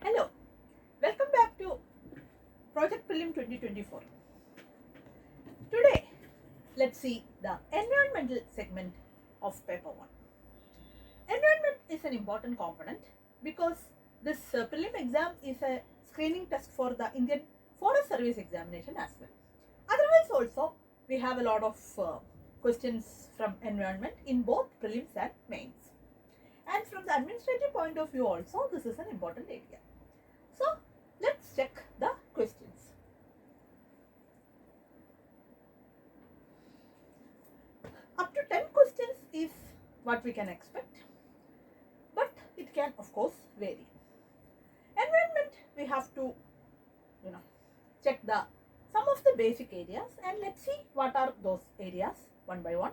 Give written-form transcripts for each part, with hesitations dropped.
Hello, welcome back to Project Prelim 2024. Today, let's see the environmental segment of paper 1. Environment is an important component because this prelim exam is a screening test for the Indian Forest Service examination as well. Otherwise also, we have a lot of questions from environment in both prelims and mains. And from the administrative point of view also, this is an important area. So, let's check the questions. Up to 10 questions is what we can expect, but it can of course vary. Environment, we have to check the some of the basic areas, and let's see what are those areas one by one.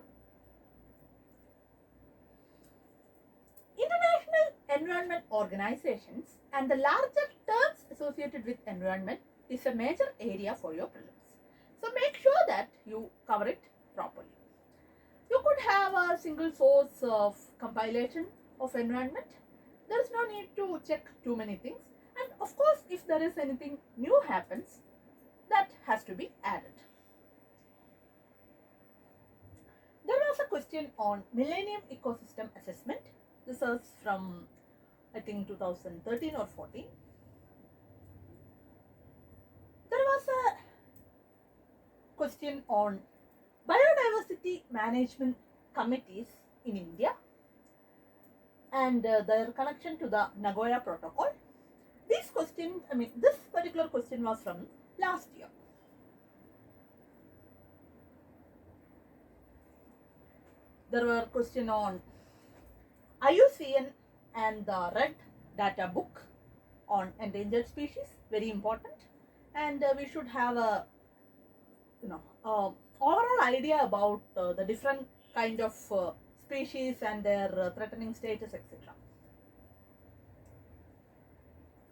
International environment organizations and the larger terms associated with environment is a major area for your prelims. So make sure that you cover it properly. You could have a single source of compilation of environment. There is no need to check too many things. And of course, if there is anything new happens, that has to be added. There was a question on Millennium Ecosystem Assessment. This is from, I think, 2013 or 14. There was a question on biodiversity management committees in India and their connection to the Nagoya Protocol. These questions, this particular question was from last year. There were questions on IUCN and the Red Data Book on endangered species, very important, and we should have a overall idea about the different kind of species and their threatening status, etc.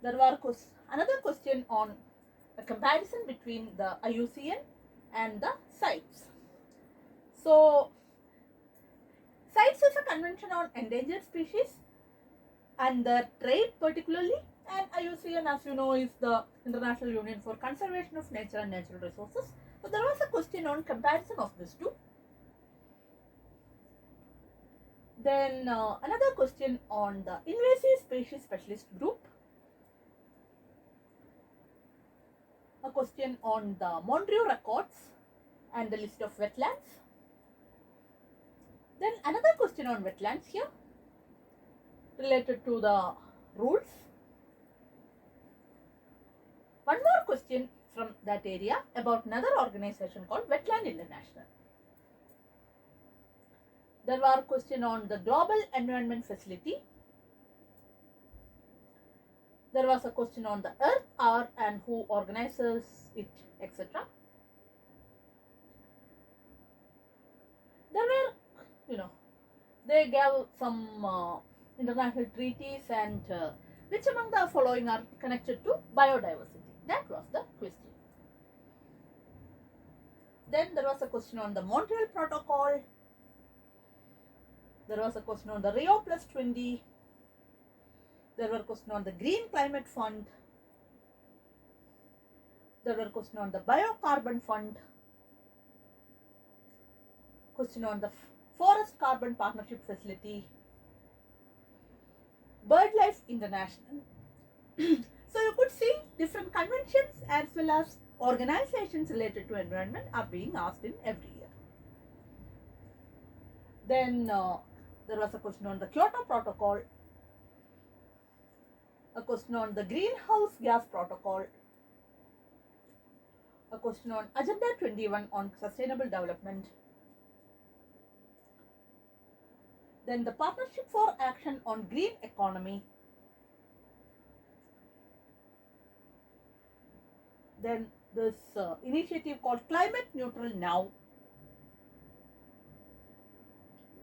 There was another question on a comparison between the IUCN and the CITES. So, CITES is a convention on endangered species and their trade particularly, and IUCN, as you know, is the International Union for Conservation of Nature and Natural Resources. So there was a question on comparison of these two. Then another question on the invasive species specialist group. A question on the Montreux records and the list of wetlands. Then another question on wetlands here related to the rules. One more question from that area about another organization called Wetland International. There were questions on the Global Environment Facility. There was a question on the Earth Hour and who organizes it, etc. There were, they gave some international treaties and which among the following are connected to biodiversity. That was the question. Then there was a question on the Montreal Protocol. There was a question on the Rio Plus 20. There were questions on the Green Climate Fund. There were questions on the Biocarbon Fund. Question on the Forest Carbon Partnership Facility. BirdLife International. So you could see different conventions as well as organizations related to environment are being asked in every year. Then there was a question on the Kyoto Protocol, a question on the Greenhouse Gas Protocol, a question on Agenda 21 on Sustainable Development, then the Partnership for Action on Green Economy, then this initiative called Climate Neutral Now,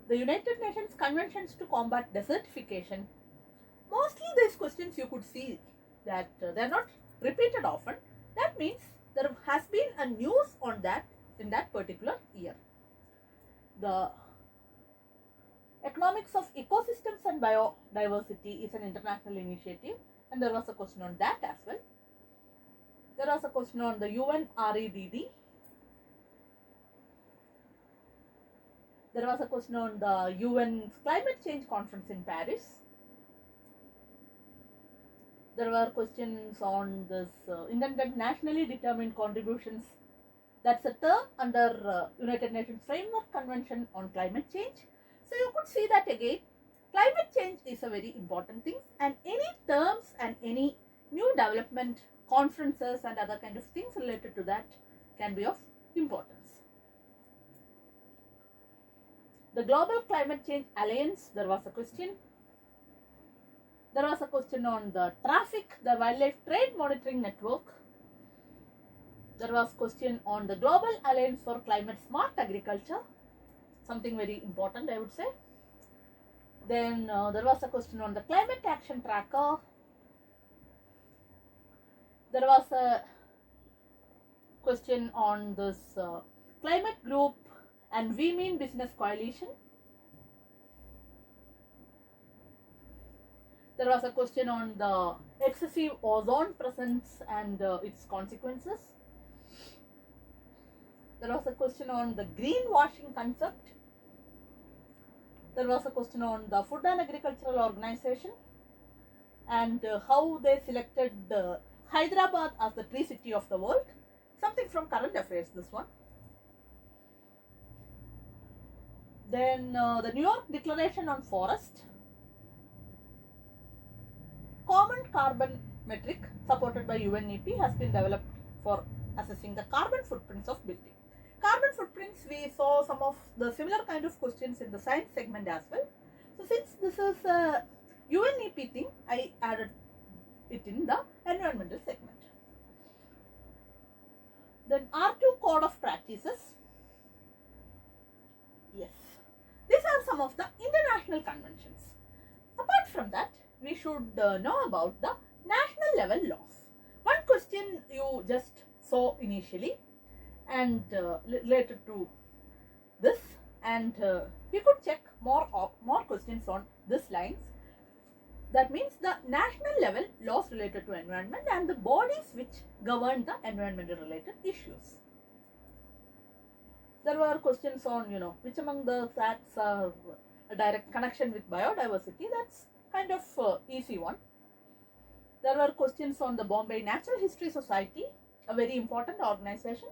the United Nations Conventions to Combat Desertification. Mostly these questions you could see that they are not repeated often. That means there has been a news on that in that particular year. The Economics of Ecosystems and Biodiversity is an international initiative and there was a question on that as well. There was a question on the UNREDD. There was a question on the UN's climate change conference in Paris. There were questions on this intended nationally determined contributions. That's a term under United Nations Framework Convention on Climate Change. So you could see that again. Climate change is a very important thing, and any terms and any new development, conferences and other kind of things related to that can be of importance. The Global Climate Change Alliance, there was a question. There was a question on the traffic, the Wildlife Trade Monitoring Network. There was a question on the Global Alliance for Climate Smart Agriculture, something very important I would say. Then there was a question on the Climate Action Tracker. There was a question on this climate group and We Mean Business Coalition. There was a question on the excessive ozone presence and its consequences. There was a question on the greenwashing concept. There was a question on the Food and Agricultural Organization and how they selected Hyderabad as the tree city of the world. Something from current affairs, this one. Then the New York Declaration on Forest. Common carbon metric supported by UNEP has been developed for assessing the carbon footprints of building. Carbon footprints, we saw some of the similar kind of questions in the science segment as well. So since this is a UNEP thing, I added it in the environmental segment. Then R2 Code of Practices. Yes, these are some of the international conventions. Apart from that, we should know about the national level laws. One question you just saw initially and related to this, and we could check more questions on this lines. That means the national level laws related to environment and the bodies which govern the environmental related issues. There were questions on, which among the facts are a direct connection with biodiversity. That's kind of easy one. There were questions on the Bombay Natural History Society, a very important organization.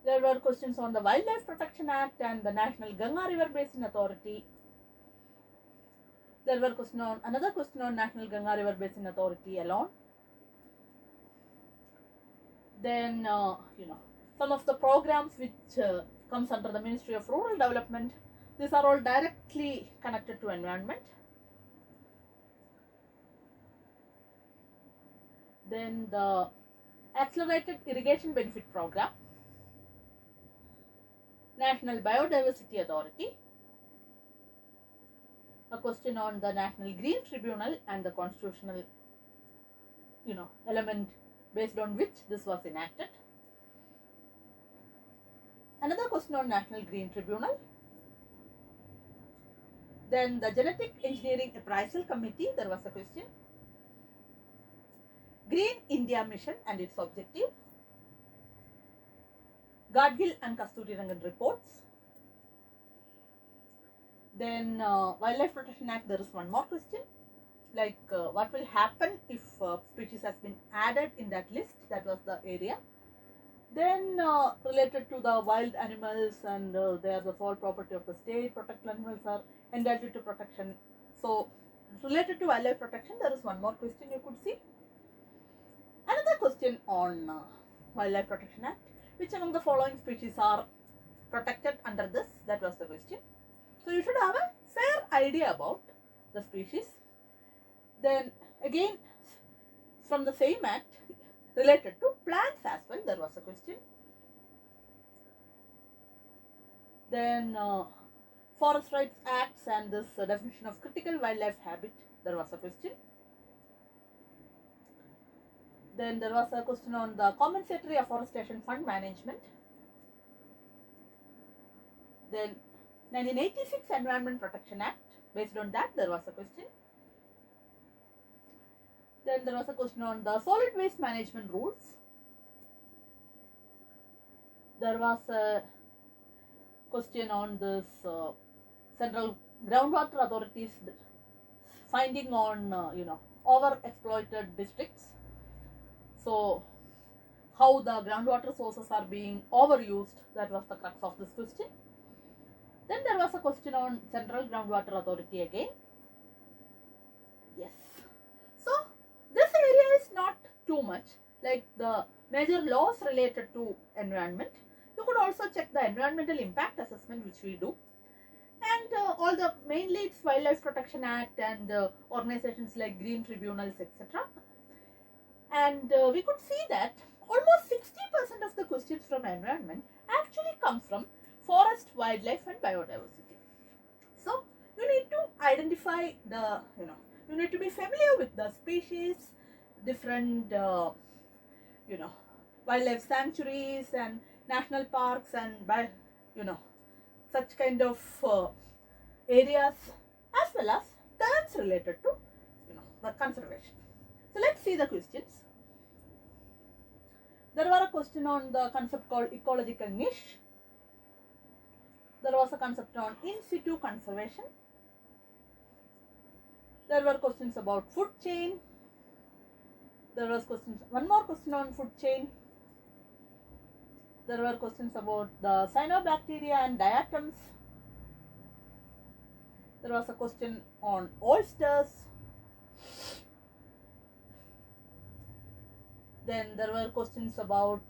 There were questions on the Wildlife Protection Act and the National Ganga River Basin Authority. There were another question on National Ganga River Basin Authority alone. Then, some of the programs which comes under the Ministry of Rural Development. These are all directly connected to environment. Then the Accelerated Irrigation Benefit Program, National Biodiversity Authority, a question on the National Green Tribunal and the constitutional, element based on which this was enacted. Another question on National Green Tribunal. Then the Genetic Engineering Appraisal Committee, there was a question. Green India Mission and its objective. Gadgil and Kasturirangan reports. Then Wildlife Protection Act, there is one more question. Like what will happen if species has been added in that list? That was the area. Then related to the wild animals and they are the sole property of the state, protected animals are entitled to protection. So related to wildlife protection, there is one more question you could see. Another question on Wildlife Protection Act. Which among the following species are protected under this? That was the question. So you should have a fair idea about the species. Then again, from the same act, related to plants as well, there was a question. Then Forest Rights Acts and this definition of critical wildlife habit, there was a question. Then there was a question on the compensatory afforestation fund management. Then 1986 Environment Protection Act, based on that there was a question. Then there was a question on the solid waste management rules. There was a question on this Central Groundwater Authority's finding on over exploited districts. So how the groundwater sources are being overused, that was the crux of this question. Then there was a question on Central Groundwater Authority again. Yes. So this area is not too much like the major laws related to environment. You could also check the environmental impact assessment which we do, and all the mainly it's Wildlife Protection Act and organizations like green tribunals, etc. And we could see that almost 60% of the questions from environment actually come from forest, wildlife and biodiversity. So you need to identify the, you need to be familiar with the species, different, wildlife sanctuaries and national parks and by, such kind of areas, as well as terms related to, the conservation. So let's see the questions. There were a question on the concept called ecological niche. There was a concept on in situ conservation. There were questions about food chain. There was one more question on food chain. There were questions about the cyanobacteria and diatoms. There was a question on oysters. Then there were questions about,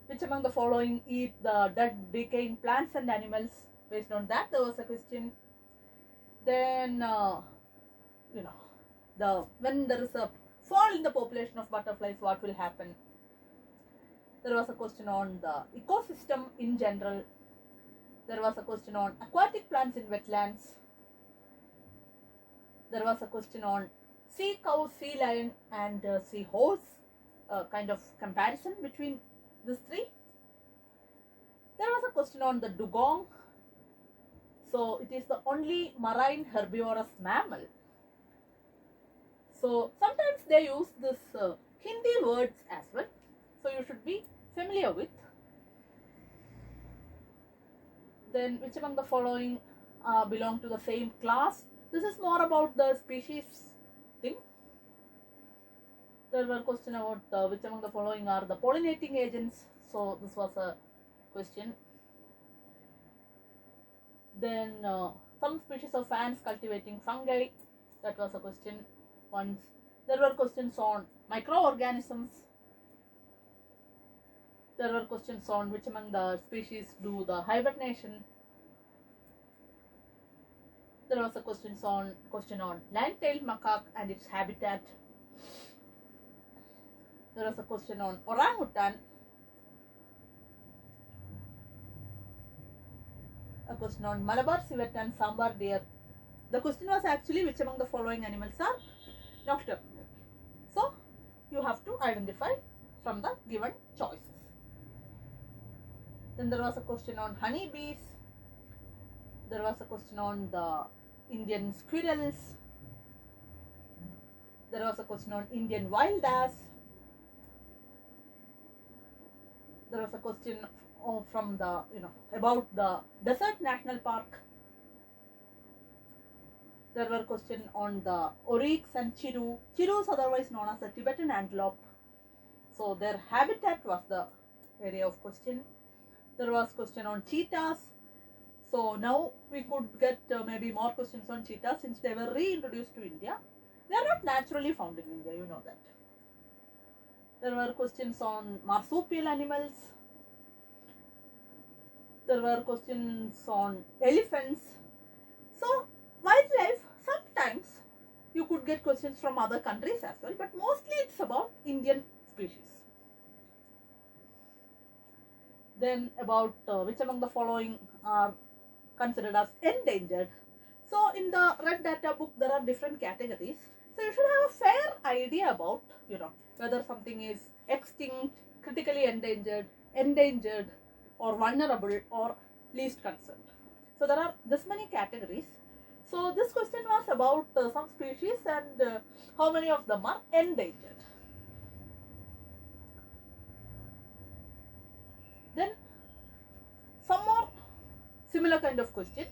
which among the following eat the dead decaying plants and animals. Based on that, there was a question. Then, when there is a fall in the population of butterflies, what will happen? There was a question on the ecosystem in general. There was a question on aquatic plants in wetlands. There was a question on sea cow, sea lion and sea horse, kind of comparison between these three. There was a question on the dugong. So it is the only marine herbivorous mammal. So sometimes they use this Hindi words as well. So you should be familiar with. Then which among the following belong to the same class? This is more about the species thing. There were questions about which among the following are the pollinating agents. So this was a question. Then some species of ants cultivating fungi. That was a question once. There were questions on microorganisms. There were questions on which among the species do the hibernation. There was a question on land-tailed macaque and its habitat. There was a question on orangutan. A question on Malabar civet and sambar deer. The question was actually which among the following animals are nocturnal. So you have to identify from the given choices. Then there was a question on honeybees. There was a question on the Indian squirrels. There was a question on Indian wild ass. There was a question from the, about the Desert National Park. There were questions on the oryx and chiru. Chiru is otherwise known as the Tibetan antelope. So their habitat was the area of question. There was question on cheetahs. So now we could get maybe more questions on cheetahs since they were reintroduced to India. They are not naturally found in India, you know that. There were questions on marsupial animals. There were questions on elephants. So wildlife, sometimes you could get questions from other countries as well, but mostly it's about Indian species. Then about which among the following are considered as endangered. So in the red data book there are different categories. So you should have a fair idea about, whether something is extinct, critically endangered or vulnerable or least concerned. So there are this many categories. So this question was about some species and how many of them are endangered. Then some more similar kind of question.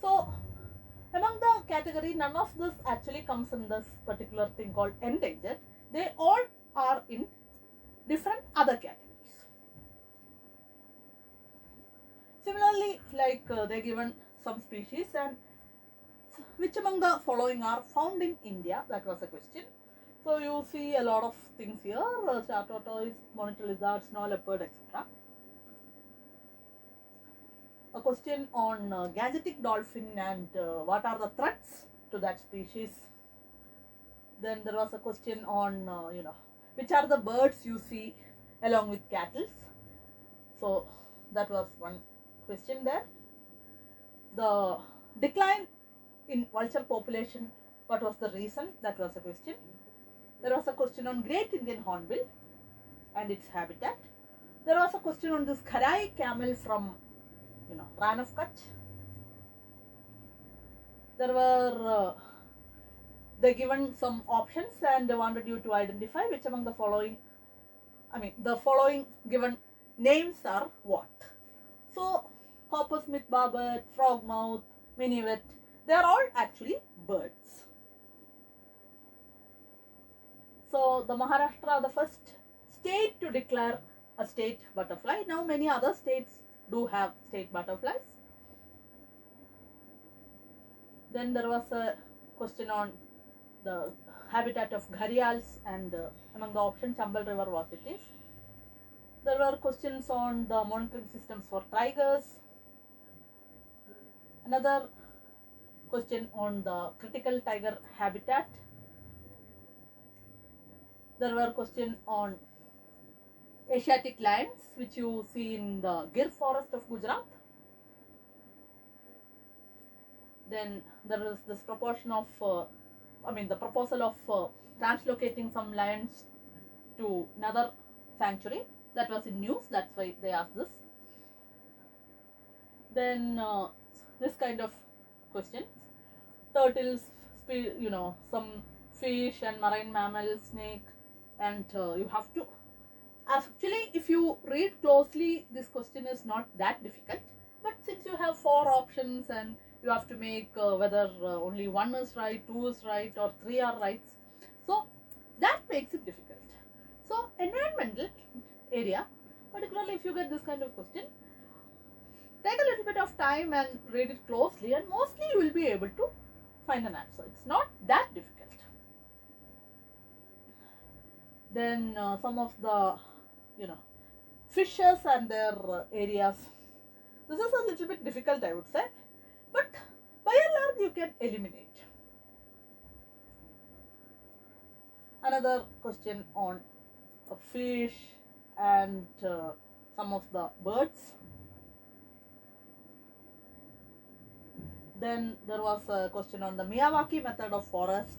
So among the category, none of this actually comes in this particular thing called endangered. They all are in different other categories. Similarly, like they given some species and which among the following are found in India? That was a question. So you see a lot of things here: star tortoise, monitor lizard, snow leopard, etc. A question on gangetic dolphin and what are the threats to that species. Then there was a question on which are the birds you see along with cattle. So that was one question there. The decline in vulture population, what was the reason? That was a question. There was a question on Great Indian Hornbill and its habitat. There was a question on this Kharai camel from Ran of Kutch. There were they given some options and they wanted you to identify which among the following, the following given names are what. So coppersmith barbet, frogmouth, minivet, they are all actually birds. So the Maharashtra, the first state to declare a state butterfly. Now many other states do have state butterflies. Then there was a question on the habitat of gharials and among the options Chambal River was it is. There were questions on the monitoring systems for tigers. Another question on the critical tiger habitat. There were questions on Asiatic lions which you see in the Gir forest of Gujarat. Then there is this proportion of, the proposal of translocating some lions to another sanctuary. That was in news, that's why they asked this. Then this kind of questions. Turtles, some fish and marine mammals, snake, and you have to, actually if you read closely, this question is not that difficult, but since you have 4 options and you have to make whether only 1 is right, 2 is right or 3 are right, so that makes it difficult. So environmental area, particularly if you get this kind of question, take a little bit of time and read it closely and mostly you will be able to find an answer. It's not that difficult. Then some of the fishes and their areas. This is a little bit difficult, I would say, but by and large you can eliminate. Another question on a fish and some of the birds. Then there was a question on the Miyawaki method of forest.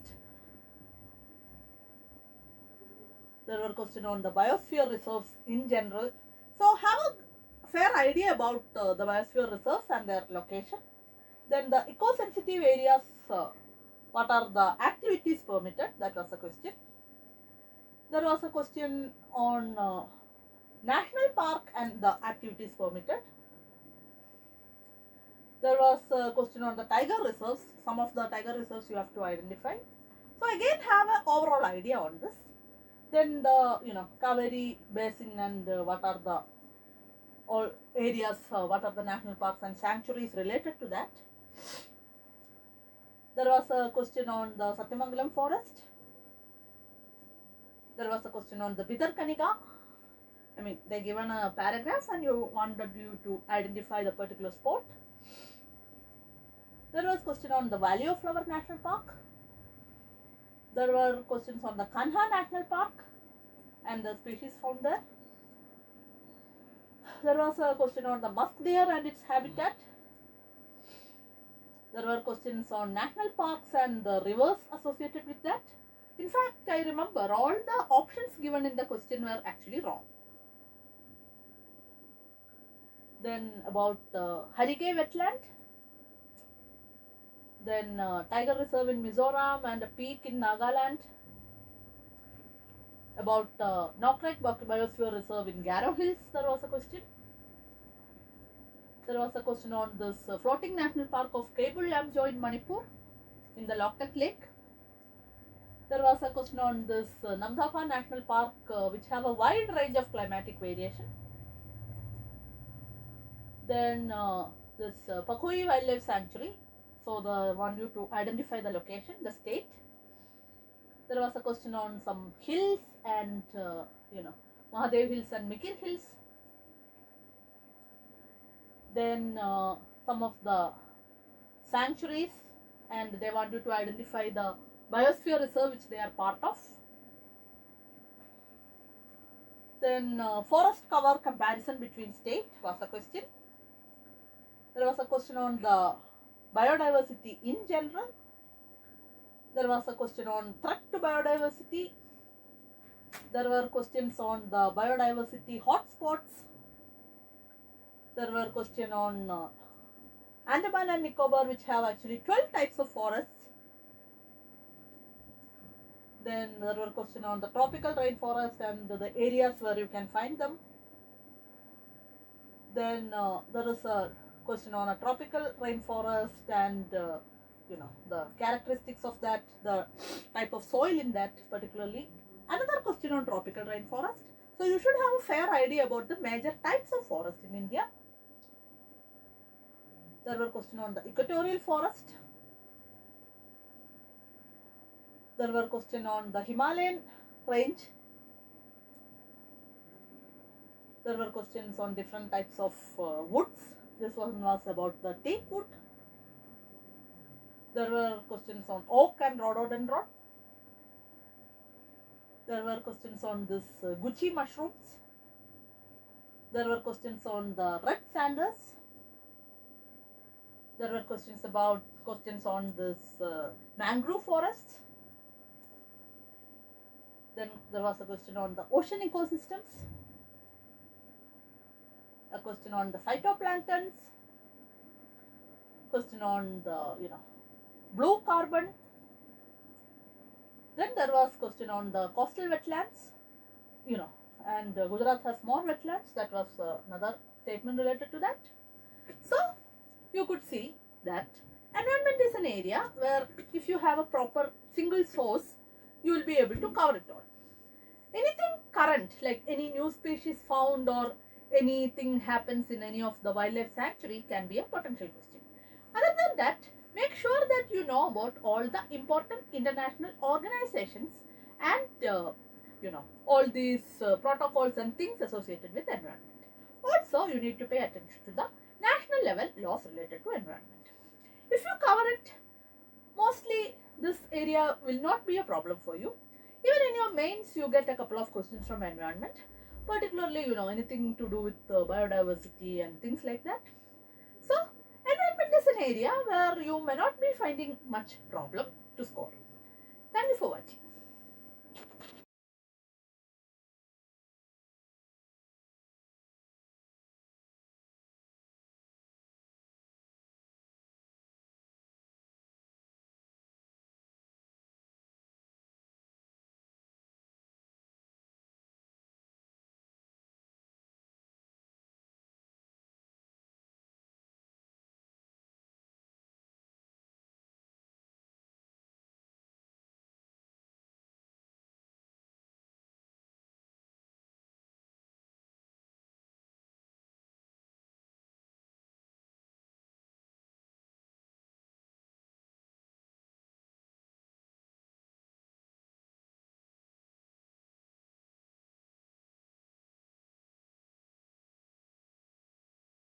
There were questions on the biosphere reserves in general. So have a fair idea about the biosphere reserves and their location. Then the eco-sensitive areas, what are the activities permitted? That was a question. There was a question on national park and the activities permitted. There was a question on the tiger reserves. Some of the tiger reserves you have to identify. So again have an overall idea on this. Then the Kaveri basin and what are the all areas, what are the national parks and sanctuaries related to that. There was a question on the Satyamangalam forest. There was a question on the Bidharkanika. They given a paragraph and you wanted you to identify the particular spot. There was question on the Valley of Flower National Park. There were questions on the Kanha National Park and the species found there. There was a question on the musk deer and its habitat. There were questions on national parks and the rivers associated with that. In fact, I remember all the options given in the question were actually wrong. Then about the Harige wetland. Then Tiger Reserve in Mizoram and a peak in Nagaland. About Nokrek Biosphere Reserve in Garo Hills, there was a question. There was a question on this floating national park of Cable Lamjo in Manipur in the Loktak Lake. There was a question on this Namdapha National Park which have a wide range of climatic variation. Then this Pakui Wildlife Sanctuary. So they want you to identify the location, the state. There was a question on some hills and Mahadev Hills and Mikir Hills. Then some of the sanctuaries, and they want you to identify the biosphere reserve which they are part of. Then forest cover comparison between state was a question. There was a question on the biodiversity in general. There was a question on threat to biodiversity. There were questions on the biodiversity hotspots. There were questions on Andaman and Nicobar, which have actually 12 types of forests. Then there were questions on the tropical rainforest and the areas where you can find them. Then there is a question on a tropical rainforest and the characteristics of that, the type of soil in that particularly. Another question on tropical rainforest. So you should have a fair idea about the major types of forest in India. There were questions on the equatorial forest. There were questions on the Himalayan range. There were questions on different types of woods. This one was about the teak wood. There were questions on oak and rhododendron. There were questions on this Gucci mushrooms. There were questions on the red sanders. There were questions on this mangrove forests. Then there was a question on the ocean ecosystems. A question on the phytoplanktons. Question on the blue carbon. Then there was question on the coastal wetlands, and Gujarat has more wetlands. That was another statement related to that. So you could see that environment is an area where if you have a proper single source, you will be able to cover it all. Anything current, like any new species found or anything happens in any of the wildlife sanctuary, can be a potential question. Other than that, make sure that you know about all the important international organizations and all these protocols and things associated with environment. Also, you need to pay attention to the national level laws related to environment. If you cover it, mostly this area will not be a problem for you. Even in your mains, you get a couple of questions from environment, particularly anything to do with biodiversity and things like that. So environment is an area where you may not be finding much problem to score. Thank you for watching.